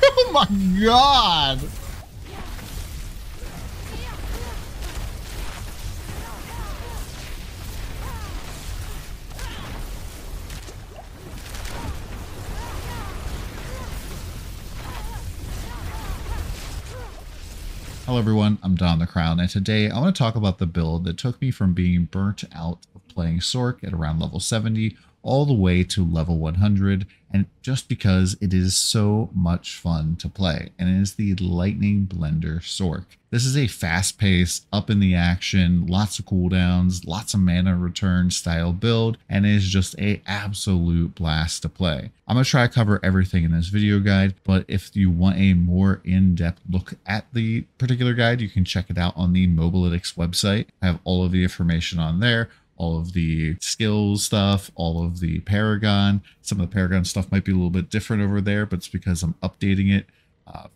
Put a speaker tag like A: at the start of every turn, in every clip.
A: Oh my god! Hello everyone, I'm DonTheCrown, and today I want to talk about the build that took me from being burnt out of playing Sorc at around level 70 all the way to level 100, and just because it is so much fun to play, and it is the Lightning Blender Sorc. This is a fast-paced, up in the action, lots of cooldowns, lots of mana return style build, and it is just a absolute blast to play. I'm going to try to cover everything in this video guide, but if you want a more in-depth look at the particular guide, you can check it out on the Mobalytics website. I have all of the information on there. All of the skills stuff, all of the Paragon. Some of the Paragon stuff might be a little bit different over there, but it's because I'm updating it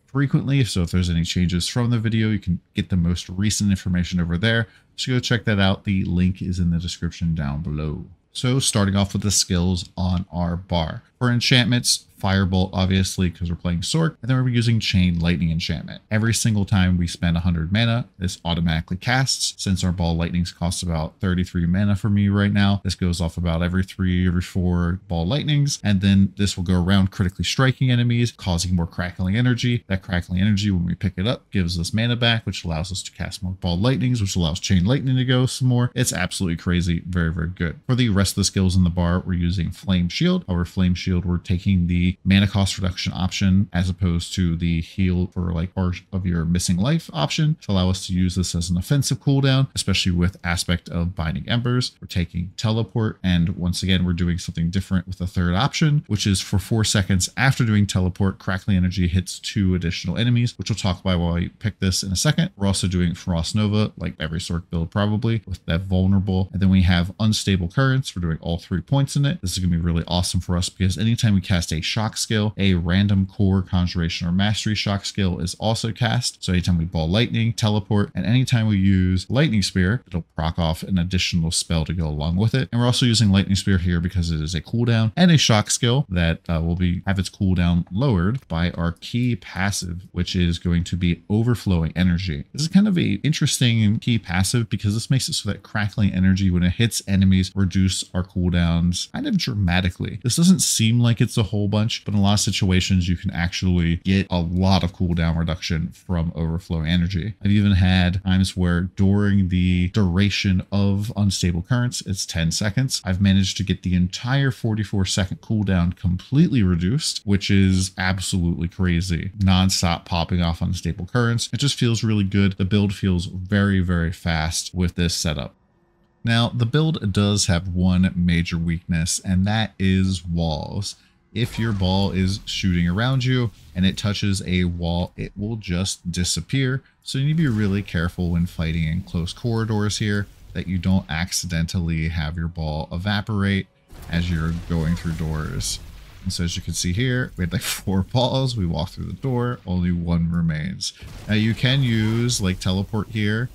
A: frequently. So if there's any changes from the video, you can get the most recent information over there. So go check that out. The link is in the description down below. So starting off with the skills on our bar. For enchantments, Firebolt, obviously, because we're playing Sorc, and then we're using Chain Lightning enchantment. Every single time we spend 100 mana, this automatically casts. Since our ball lightnings cost about 33 mana for me right now, this goes off about every 4 ball lightnings, and then this will go around critically striking enemies, causing more crackling energy. That crackling energy, when we pick it up, gives us mana back, which allows us to cast more ball lightnings, which allows Chain Lightning to go some more. It's absolutely crazy. Very, very good. For the rest of the skills in the bar, we're using Flame Shield. Our Flame Shield, we're taking the mana cost reduction option as opposed to the heal for like part of your missing life option to allow us to use this as an offensive cooldown, especially with aspect of Binding Embers. We're taking Teleport, and once again we're doing something different with the third option, which is for 4 seconds after doing Teleport, crackling energy hits 2 additional enemies, which we'll talk about while I pick this in a second. We're also doing Frost Nova, like every Sorc build probably, with that vulnerable, and then we have Unstable Currents. We're doing all 3 points in it. This is going to be really awesome for us because anytime we cast a shock skill, a random core, conjuration, or mastery shock skill is also cast. So anytime we ball lightning, teleport, and anytime we use lightning spear, it'll proc off an additional spell to go along with it. And we're also using lightning spear here because it is a cooldown and a shock skill that will have its cooldown lowered by our key passive, which is going to be overflowing energy. This is kind of a interesting key passive because this makes it so that crackling energy, when it hits enemies, reduce our cooldowns kind of dramatically. This doesn't seem like it's a whole bunch, but in a lot of situations you can actually get a lot of cooldown reduction from overflowing energy. I've even had times where during the duration of Unstable Currents, it's 10 seconds, I've managed to get the entire 44-second cooldown completely reduced, which is absolutely crazy. Non-stop popping off Unstable Currents. It just feels really good. The build feels very, very fast with this setup. Now, the build does have one major weakness, and that is walls. If your ball is shooting around you and it touches a wall, it will just disappear. So you need to be really careful when fighting in close corridors here that you don't accidentally have your ball evaporate as you're going through doors. And so as you can see here, we had like 4 balls. We walked through the door, only 1 remains. Now you can use like teleport here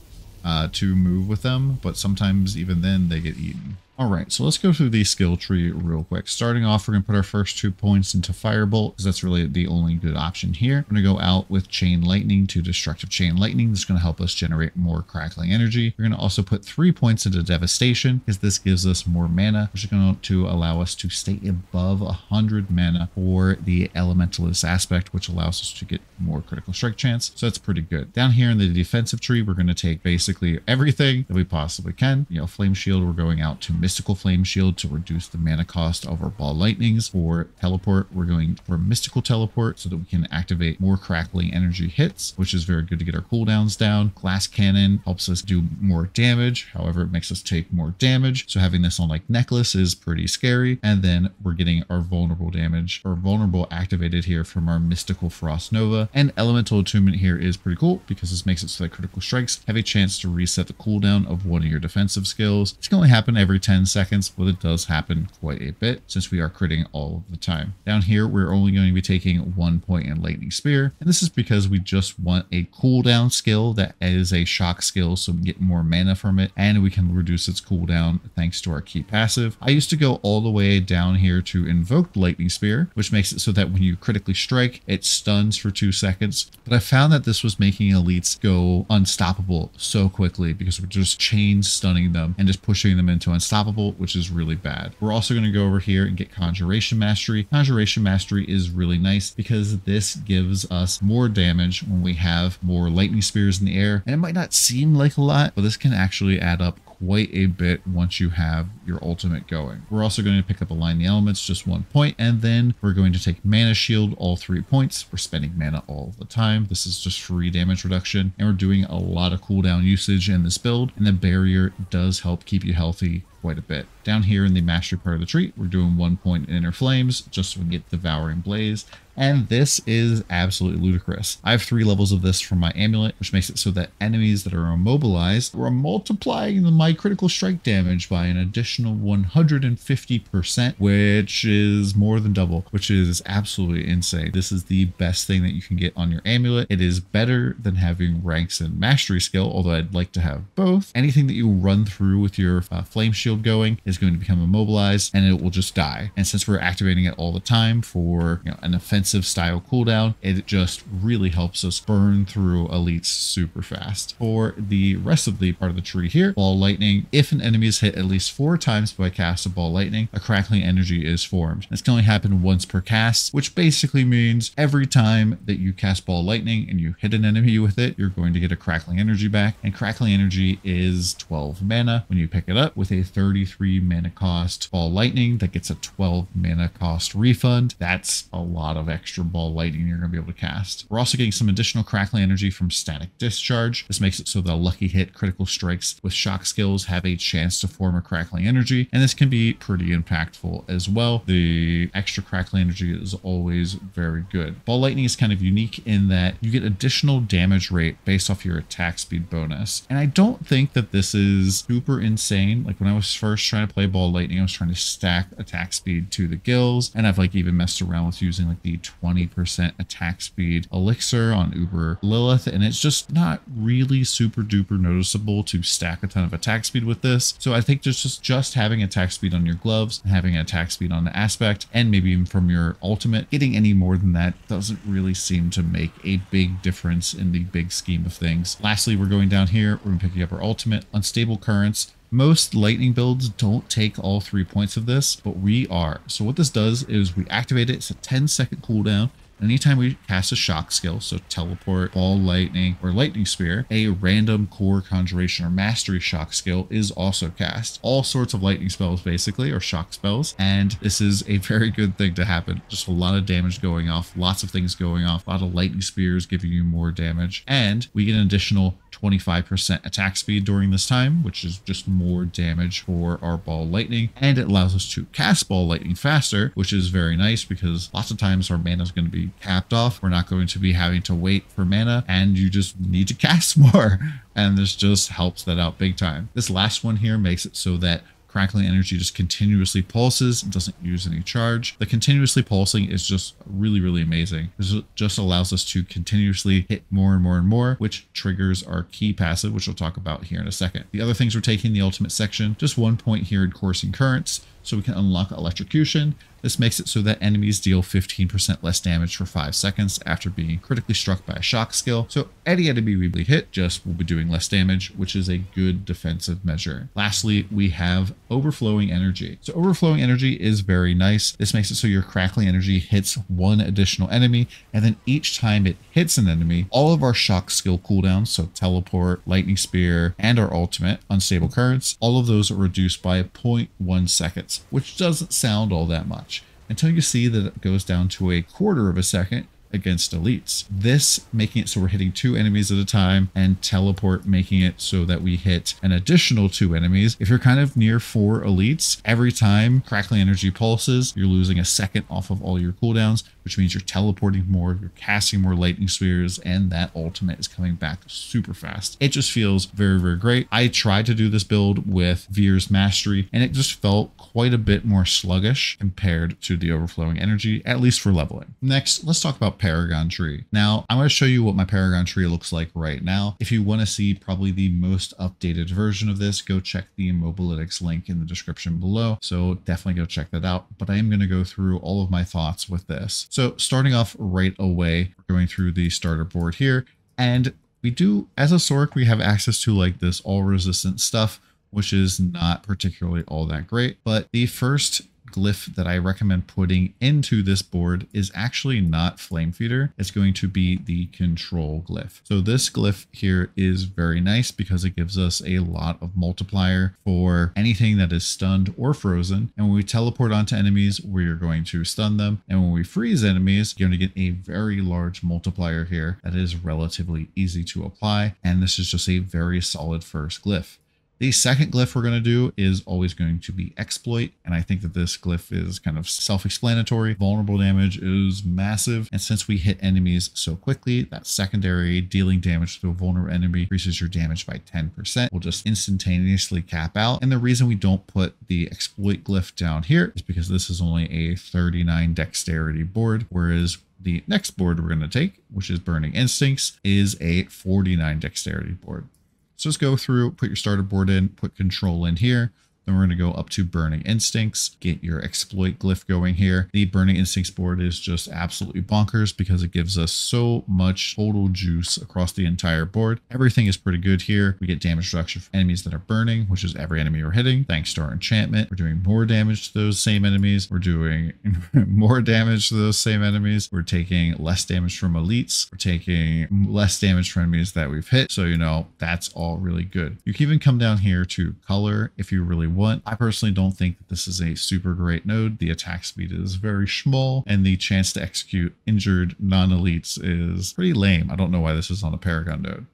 A: to move with them, but sometimes even then they get eaten. All right, so let's go through the skill tree real quick. Starting off, we're going to put our first 2 points into Firebolt because that's really the only good option here. We're going to go out with Chain Lightning to Destructive Chain Lightning. This is going to help us generate more crackling energy. We're going to also put 3 points into Devastation because this gives us more mana, which is going to allow us to stay above 100 mana for the Elementalist aspect, which allows us to get more critical strike chance. So that's pretty good. Down here in the defensive tree, we're going to take basically everything that we possibly can. You know, Flame Shield, we're going out to Mystical Flame Shield to reduce the mana cost of our ball lightnings. For teleport, we're going for Mystical Teleport so that we can activate more crackling energy hits, which is very good to get our cooldowns down. Glass Cannon helps us do more damage. However, it makes us take more damage. So having this on like Necklace is pretty scary. And then we're getting our vulnerable damage or vulnerable activated here from our Mystical Frost Nova. And Elemental Attunement here is pretty cool because this makes it so that critical strikes have a chance to reset the cooldown of one of your defensive skills. It's going to happen every 10 10 seconds, but it does happen quite a bit since we are critting all of the time. Down here, we're only going to be taking 1 point in Lightning Spear, and this is because we just want a cooldown skill that is a shock skill, so we get more mana from it, and we can reduce its cooldown thanks to our key passive. I used to go all the way down here to invoke Lightning Spear, which makes it so that when you critically strike, it stuns for 2 seconds, but I found that this was making elites go unstoppable so quickly because we're just chain stunning them and just pushing them into unstoppable, which is really bad. We're also going to go over here and get Conjuration Mastery. Conjuration Mastery is really nice because this gives us more damage when we have more lightning spears in the air, and it might not seem like a lot, but this can actually add up quite a bit once you have your ultimate going. We're also going to pick up Align the Elements, just 1 point, and then we're going to take Mana Shield, all 3 points. We're spending mana all the time. This is just free damage reduction, and we're doing a lot of cooldown usage in this build, and the barrier does help keep you healthy quite a bit. Down here in the mastery part of the tree, we're doing 1 point in Inner Flames just so we can get Devouring Blaze. And this is absolutely ludicrous. I have 3 levels of this from my amulet, which makes it so that enemies that are immobilized, we're multiplying my critical strike damage by an additional 150%, which is more than double, which is absolutely insane. This is the best thing that you can get on your amulet. It is better than having ranks and mastery skill, although I'd like to have both. Anything that you run through with your flame shield going is going to become immobilized and it will just die. And since we're activating it all the time for an offensive style cooldown, it just really helps us burn through elites super fast. For the rest of the part of the tree here, Ball Lightning, if an enemy is hit at least 4 times by cast of Ball Lightning, a crackling energy is formed. This can only happen once per cast, which basically means every time that you cast Ball Lightning and you hit an enemy with it, you're going to get a crackling energy back, and crackling energy is 12 mana when you pick it up. With a 33 mana cost Ball Lightning that gets a 12 mana cost refund, that's a lot of extra Ball Lightning you're going to be able to cast. We're also getting some additional crackling energy from Static Discharge. This makes it so that lucky hit critical strikes with shock skills have a chance to form a crackling energy, and this can be pretty impactful as well. The extra crackling energy is always very good. Ball Lightning is kind of unique in that you get additional damage rate based off your attack speed bonus, and I don't think that this is super insane. Like when I was first trying to play Ball Lightning, I was trying to stack attack speed to the gills, and I've even messed around with using the 20% attack speed elixir on Uber Lilith, and it's just not really super duper noticeable to stack a ton of attack speed with this. So I think just having attack speed on your gloves, having attack speed on the aspect, and maybe even from your ultimate, getting any more than that doesn't really seem to make a big difference in the big scheme of things. Lastly, we're going down here, we're going to pick up our ultimate, Unstable Currents. Most lightning builds don't take all 3 points of this, but we are. So what this does is we activate it. It's a 10-second cooldown. Anytime we cast a shock skill, so teleport, ball lightning, or lightning spear, a random core conjuration or mastery shock skill is also cast. All sorts of lightning spells basically, or shock spells, and this is a very good thing to happen. Just a lot of damage going off, lots of things going off, a lot of lightning spears giving you more damage, and we get an additional 25% attack speed during this time, which is just more damage for our ball lightning, and it allows us to cast ball lightning faster, which is very nice because lots of times our mana is going to be capped off. We're not going to be having to wait for mana, and you just need to cast more, and this just helps that out big time. This last one here makes it so that crackling energy just continuously pulses and doesn't use any charge. The continuously pulsing is just really, really amazing. This just allows us to continuously hit more and more and more, which triggers our key passive, which we'll talk about here in a second. The other things we're taking in the ultimate section, just 1 point here in Coursing Currents, so we can unlock Electrocution. This makes it so that enemies deal 15% less damage for 5 seconds after being critically struck by a shock skill. So any enemy we hit just will be doing less damage, which is a good defensive measure. Lastly, we have Overflowing Energy. So Overflowing Energy is very nice. This makes it so your crackling energy hits 1 additional enemy, and then each time it hits an enemy, all of our shock skill cooldowns, so teleport, lightning spear, and our ultimate, Unstable Currents, all of those are reduced by 0.1 seconds, which doesn't sound all that much until you see that it goes down to a quarter of a second against elites. This making it so we're hitting 2 enemies at a time, and teleport making it so that we hit an additional 2 enemies. If you're kind of near 4 elites, every time crackling energy pulses, you're losing a second off of all your cooldowns, which which means you're teleporting more, you're casting more lightning spheres, and that ultimate is coming back super fast. It just feels very, very great. I tried to do this build with Veer's Mastery, and it just felt quite a bit more sluggish compared to the overflowing energy, at least for leveling. Next, let's talk about Paragon Tree. Now, I'm going to show you what my Paragon Tree looks like right now. If you want to see probably the most updated version of this, go check the Mobalytics link in the description below. So definitely go check that out. But I am going to go through all of my thoughts with this. So starting off right away, we're going through the starter board here. And we do, as a Sorc, we have access to like this all resistant stuff, which is not particularly all that great. But the first glyph that I recommend putting into this board is actually not Flame Feeder. It's going to be the control glyph. So this glyph here is very nice because it gives us a lot of multiplier for anything that is stunned or frozen. And when we teleport onto enemies, we're going to stun them. And when we freeze enemies, you're going to get a very large multiplier here that is relatively easy to apply. And this is just a very solid first glyph. The second glyph we're going to do is always going to be Exploit, and I think that this glyph is kind of self-explanatory. Vulnerable damage is massive, and since we hit enemies so quickly, that secondary dealing damage to a vulnerable enemy increases your damage by 10%. We'll just instantaneously cap out, and the reason we don't put the Exploit glyph down here is because this is only a 39 dexterity board, whereas the next board we're going to take, which is Burning Instincts, is a 49 dexterity board. So just go through, put your starter board in, put control in here. Then we're going to go up to Burning Instincts, get your Exploit glyph going here. The Burning Instincts board is just absolutely bonkers because it gives us so much total juice across the entire board. Everything is pretty good here. We get damage reduction for enemies that are burning, which is every enemy we're hitting. Thanks to our enchantment, we're doing more damage to those same enemies. We're doing more damage to those same enemies. We're taking less damage from elites. We're taking less damage from enemies that we've hit. So, you know, that's all really good. You can even come down here to color if you really want. I personally don't think that this is a super great node. The attack speed is very small, and the chance to execute injured non-elites is pretty lame. I don't know why this is on a Paragon node.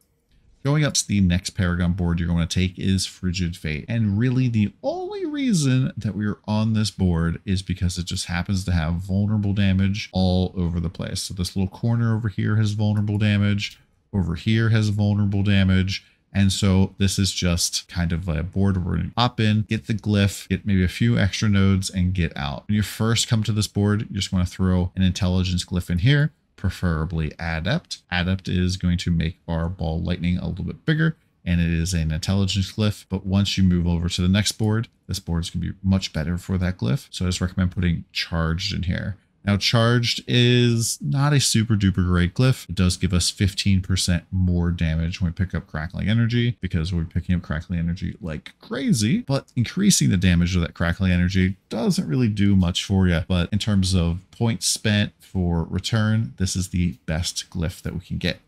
A: Going up to the next Paragon board you're going to take is Frigid Fate. And really the only reason that we're on this board is because it just happens to have vulnerable damage all over the place. So this little corner over here has vulnerable damage. Over here has vulnerable damage. And so this is just kind of a board where we're going to hop in, get the glyph, get maybe a few extra nodes, and get out. When you first come to this board, you just want to throw an intelligence glyph in here, preferably Adept. Adept is going to make our ball lightning a little bit bigger, and it is an intelligence glyph. But once you move over to the next board, this board is going to be much better for that glyph. So I just recommend putting Charged in here. Now, Charged is not a super duper great glyph. It does give us 15% more damage when we pick up Crackling Energy because we're picking up Crackling Energy like crazy, but increasing the damage of that Crackling Energy doesn't really do much for you. But in terms of points spent for return, this is the best glyph that we can get.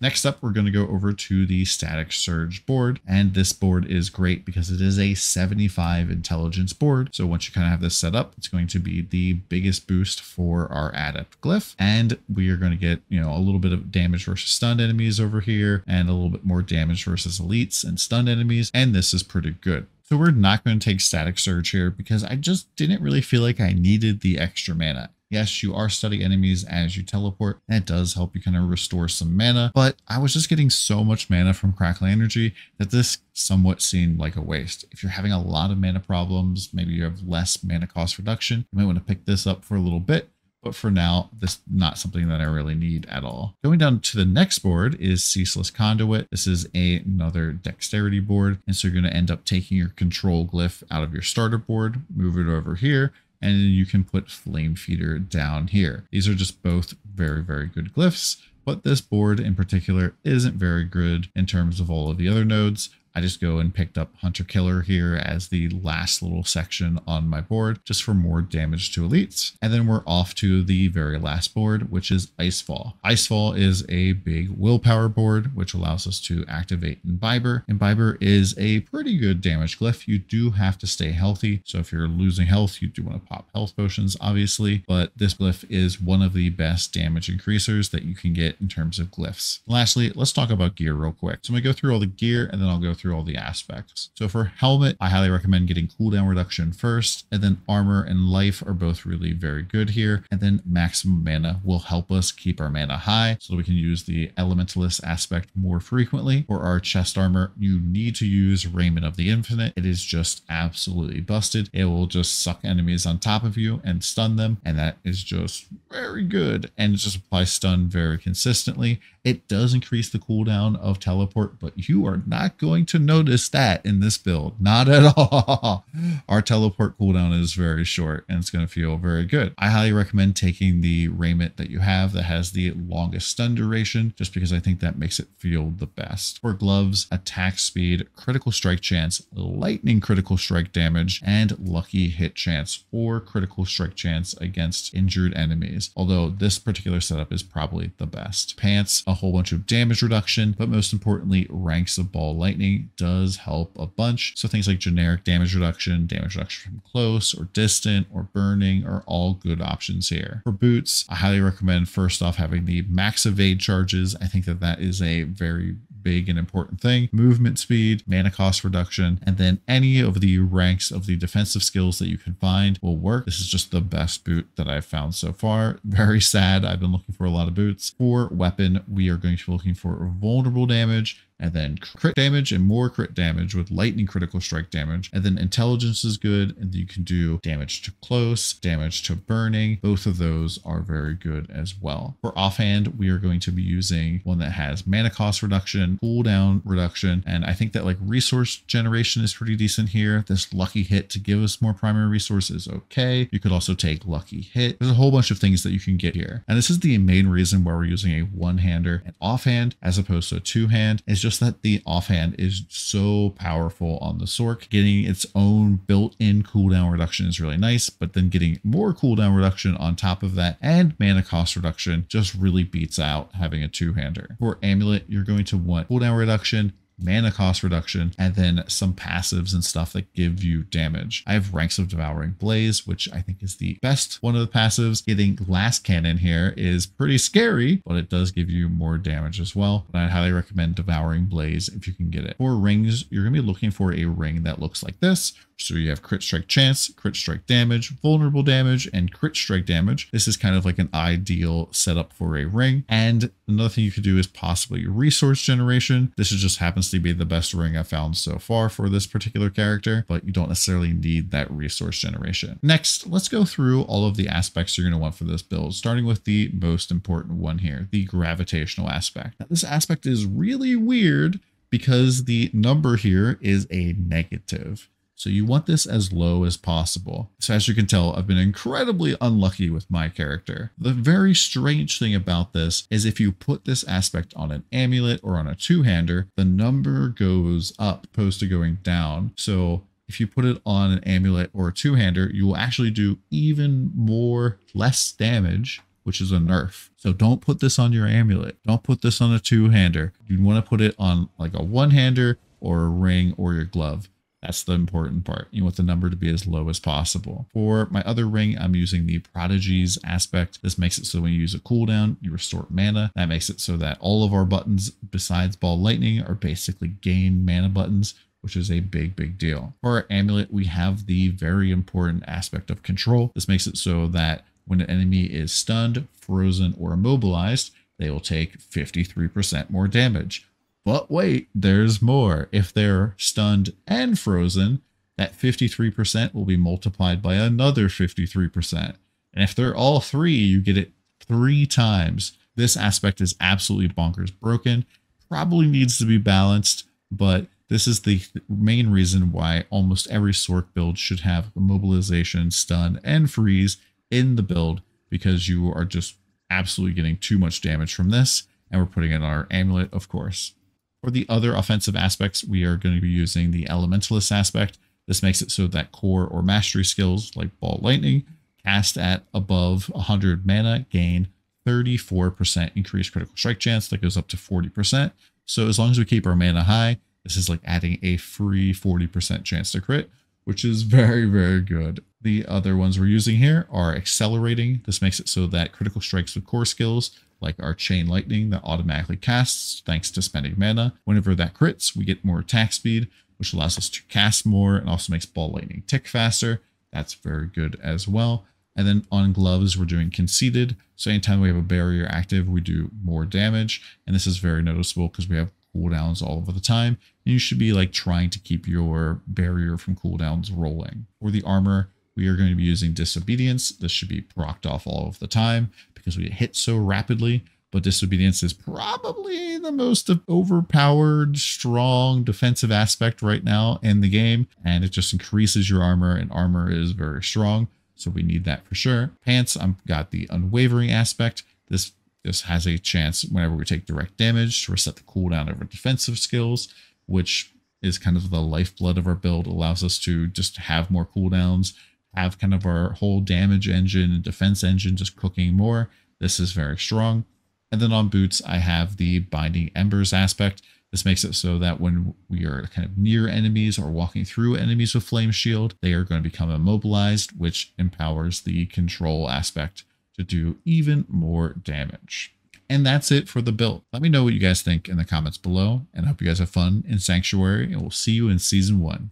A: Next up, we're going to go over to the Static Surge board, and this board is great because it is a 75 intelligence board. So once you kind of have this set up, it's going to be the biggest boost for our Adept glyph, and we are going to get, you know, a little bit of damage versus stunned enemies over here, and a little bit more damage versus elites and stunned enemies, and this is pretty good. So we're not going to take Static Surge here because I just didn't really feel like I needed the extra mana. Yes, you are studying enemies as you teleport, and it does help you kind of restore some mana, but I was just getting so much mana from Crackling Energy that this somewhat seemed like a waste. If you're having a lot of mana problems, maybe you have less mana cost reduction, you might want to pick this up for a little bit, but for now, this is not something that I really need at all. Going down to the next board is Ceaseless Conduit. This is another dexterity board, and so you're going to end up taking your control glyph out of your starter board, move it over here, and then you can put Flame Feeder down here. These are just both very, very good glyphs, but this board in particular isn't very good in terms of all of the other nodes. I just go and picked up Hunter Killer here as the last little section on my board, just for more damage to elites. And then we're off to the very last board, which is Icefall. Icefall is a big willpower board, which allows us to activate Imbiber. Imbiber is a pretty good damage glyph. You do have to stay healthy. So if you're losing health, you do want to pop health potions, obviously. But this glyph is one of the best damage increasers that you can get in terms of glyphs. Lastly, let's talk about gear real quick. So I'm going to go through all the gear, and then I'll go through through all the aspects. So for helmet, I highly recommend getting cooldown reduction first, and then armor and life are both really very good here. And then maximum mana will help us keep our mana high so that we can use the elementalist aspect more frequently. For our chest armor, you need to use Raiment of the Infinite. It is just absolutely busted. It will just suck enemies on top of you and stun them, and that is just very good, and it just applies stun very consistently. It does increase the cooldown of teleport, but you are not going to notice that in this build. Not at all. Our teleport cooldown is very short, and it's going to feel very good. I highly recommend taking the raiment that you have that has the longest stun duration, just because I think that makes it feel the best. For gloves, attack speed, critical strike chance, lightning critical strike damage, and lucky hit chance or critical strike chance against injured enemies. Although this particular setup is probably the best. Pants, a whole bunch of damage reduction, but most importantly, ranks of ball lightning does help a bunch. So things like generic damage reduction from close or distant or burning are all good options here. For boots, I highly recommend first off having the max evade charges. I think that that is a very big and important thing. Movement speed, mana cost reduction, and then any of the ranks of the defensive skills that you can find will work. This is just the best boot that I've found so far. Very sad. I've been looking for a lot of boots. For weapon, we are going to be looking for vulnerable damage, and then crit damage and more crit damage with lightning critical strike damage. And then intelligence is good, and you can do damage to close, damage to burning. Both of those are very good as well. For offhand, we are going to be using one that has mana cost reduction, cooldown reduction, and I think that like resource generation is pretty decent here. This lucky hit to give us more primary resources, okay. You could also take lucky hit. There's a whole bunch of things that you can get here. And this is the main reason why we're using a one-hander and offhand as opposed to a two-hand. It's just that the offhand is so powerful on the Sorc. Getting its own built-in cooldown reduction is really nice, but then getting more cooldown reduction on top of that and mana cost reduction just really beats out having a two-hander. For amulet, you're going to want cooldown reduction, mana cost reduction, and then some passives and stuff that give you damage. I have Ranks of Devouring Blaze, which I think is the best one of the passives. Getting Glass Cannon here is pretty scary, but it does give you more damage as well. But I highly recommend Devouring Blaze if you can get it. For rings, you're going to be looking for a ring that looks like this. So you have crit strike chance, crit strike damage, vulnerable damage, and crit strike damage. This is kind of like an ideal setup for a ring. And another thing you could do is possibly resource generation. This just happens to be the best ring I've found so far for this particular character, but you don't necessarily need that resource generation. Next, let's go through all of the aspects you're going to want for this build, starting with the most important one here, the gravitational aspect. Now, this aspect is really weird because the number here is a negative. So you want this as low as possible. So as you can tell, I've been incredibly unlucky with my character. The very strange thing about this is if you put this aspect on an amulet or on a two-hander, the number goes up opposed to going down. So if you put it on an amulet or a two-hander, you will actually do even less damage, which is a nerf. So don't put this on your amulet. Don't put this on a two-hander. You want to put it on like a one-hander or a ring or your glove. That's the important part. You want the number to be as low as possible. For my other ring, I'm using the Prodigies aspect. This makes it so when you use a cooldown, you restore mana. That makes it so that all of our buttons besides Ball Lightning are basically gain mana buttons, which is a big deal. For our amulet, we have the very important aspect of control. This makes it so that when an enemy is stunned, frozen, or immobilized, they will take 53% more damage. But wait, there's more. If they're stunned and frozen, that 53% will be multiplied by another 53%. And if they're all three, you get it 3 times. This aspect is absolutely bonkers broken. Probably needs to be balanced, but this is the main reason why almost every Sorc build should have immobilization, stun, and freeze in the build, because you are just absolutely getting too much damage from this. And we're putting in our amulet, of course. For the other offensive aspects, we are going to be using the Elementalist aspect. This makes it so that core or mastery skills like Ball Lightning cast at above 100 mana gain 34% increased critical strike chance. That goes up to 40%. So as long as we keep our mana high, this is like adding a free 40% chance to crit, which is very good. The other ones we're using here are Accelerating. This makes it so that critical strikes with core skills like our Chain Lightning that automatically casts thanks to spending mana. Whenever that crits, we get more attack speed, which allows us to cast more and also makes Ball Lightning tick faster. That's very good as well. And then on gloves, we're doing Conceited. So anytime we have a barrier active, we do more damage. And this is very noticeable because we have cooldowns all over the time. And you should be like trying to keep your barrier from cooldowns rolling. For the armor, we are going to be using Disobedience. This should be procced off all of the time because we hit so rapidly. But Disobedience is probably the most overpowered, strong defensive aspect right now in the game. And it just increases your armor, and armor is very strong. So we need that for sure. Pants, I've got the Unwavering aspect. This has a chance whenever we take direct damage to reset the cooldown of our defensive skills, which is kind of the lifeblood of our build. It allows us to just have more cooldowns, have kind of our whole damage engine and defense engine just cooking more. This is very strong. And then on boots, I have the Binding Embers aspect. This makes it so that when we are kind of near enemies or walking through enemies with Flame Shield, they are going to become immobilized, which empowers the control aspect to do even more damage. And that's it for the build. Let me know what you guys think in the comments below, and I hope you guys have fun in Sanctuary, and we'll see you in Season 1.